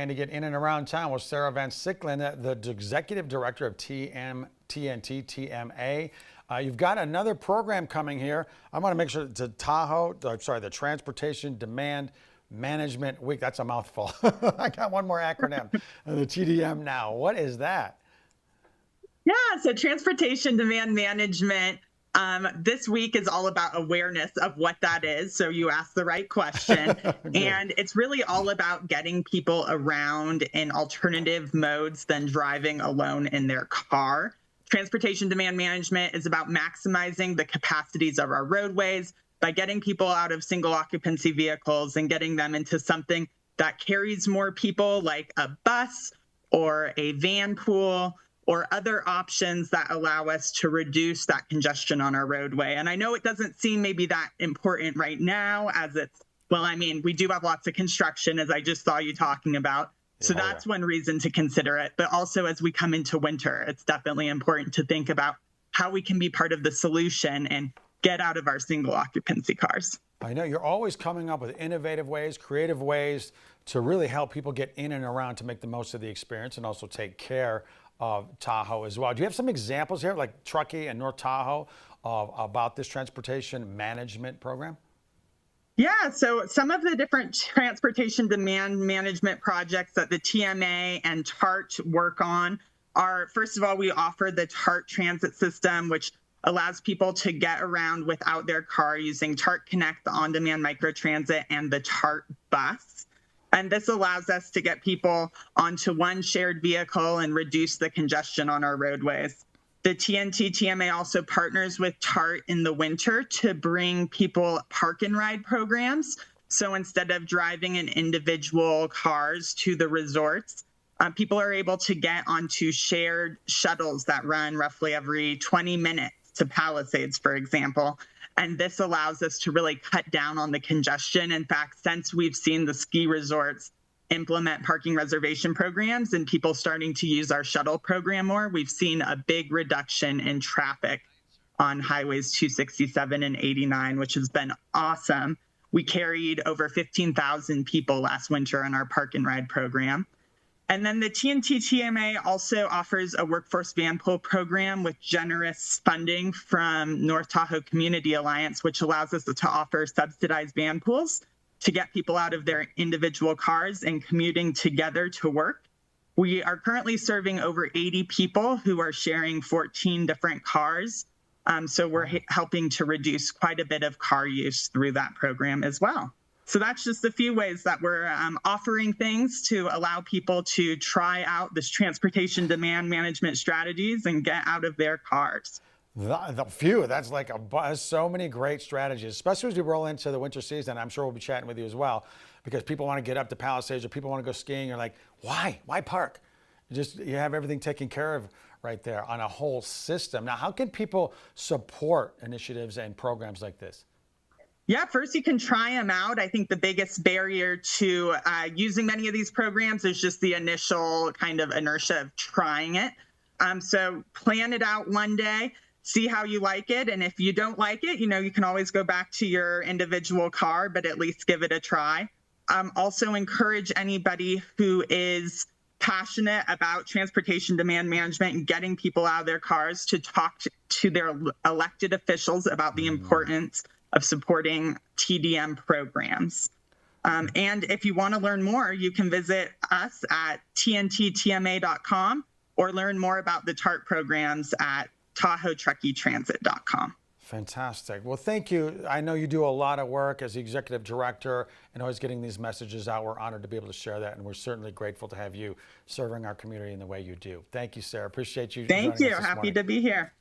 trying to get in and around town with Sarah Van Sicklen, the executive director of TNT TMA. You've got another program coming here. I want to make sure to Tahoe, the Transportation Demand Management Week. That's a mouthful. I got one more acronym. The TDM now. What is that? Yeah, so Transportation Demand Management this week is all about awareness of what that is. So you asked the right question. And it's really all about getting people around in alternative modes than driving alone in their car. Transportation demand management is about maximizing the capacities of our roadways by getting people out of single occupancy vehicles and getting them into something that carries more people, like a bus or a van pool, or other options that allow us to reduce that congestion on our roadway. And I know it doesn't seem maybe that important right now, as it's, well, I mean, we do have lots of construction, as I just saw you talking about. So that's one reason to consider it. But also as we come into winter, it's definitely important to think about how we can be part of the solution and get out of our single occupancy cars. I know you're always coming up with innovative ways, creative ways to really help people get in and around to make the most of the experience and also take care of Tahoe as well. Do you have some examples here, like Truckee and North Tahoe, about this transportation management program? Yeah, so some of the different transportation demand management projects that the TMA and TART work on are, first of all, we offer the TART transit system, which allows people to get around without their car using TART Connect, the on-demand microtransit, and the TART bus. And this allows us to get people onto one shared vehicle and reduce the congestion on our roadways. The TNT TMA also partners with TART in the winter to bring people park and ride programs. So instead of driving in individual cars to the resorts, people are able to get onto shared shuttles that run roughly every 20 minutes to Palisades, for example. And this allows us to really cut down on the congestion. In fact, since we've seen the ski resorts implement parking reservation programs and people starting to use our shuttle program more, we've seen a big reduction in traffic on highways 267 and 89, which has been awesome. We carried over 15,000 people last winter on our park and ride program. And then the TNT TMA also offers a workforce van pool program with generous funding from North Tahoe Community Alliance, which allows us to offer subsidized van pools to get people out of their individual cars and commuting together to work. We are currently serving over 80 people who are sharing 14 different cars. So we're helping to reduce quite a bit of car use through that program as well. So that's just a few ways that we're offering things to allow people to try out this transportation demand management strategies and get out of their cars. That's like so many great strategies, especially as we roll into the winter season. I'm sure we'll be chatting with you as well, because people want to get up to Palisades or people want to go skiing. You're like, why park? You have everything taken care of right there on a whole system. Now, how can people support initiatives and programs like this? Yeah, first you can try them out. I think the biggest barrier to using many of these programs is just the initial kind of inertia of trying it. So plan it out one day, see how you like it. And if you don't like it, you can always go back to your individual car, but at least give it a try. Also encourage anybody who is passionate about transportation demand management and getting people out of their cars to talk to their elected officials about the importance of supporting TDM programs. And if you want to learn more, you can visit us at tnttma.com or learn more about the TART programs at TahoeTruckeeTransit.com. Fantastic. Well, thank you. I know you do a lot of work as the executive director and always getting these messages out. We're honored to be able to share that, and we're certainly grateful to have you serving our community in the way you do. Thank you, Sarah. Appreciate you. Thank you. Happy to be here.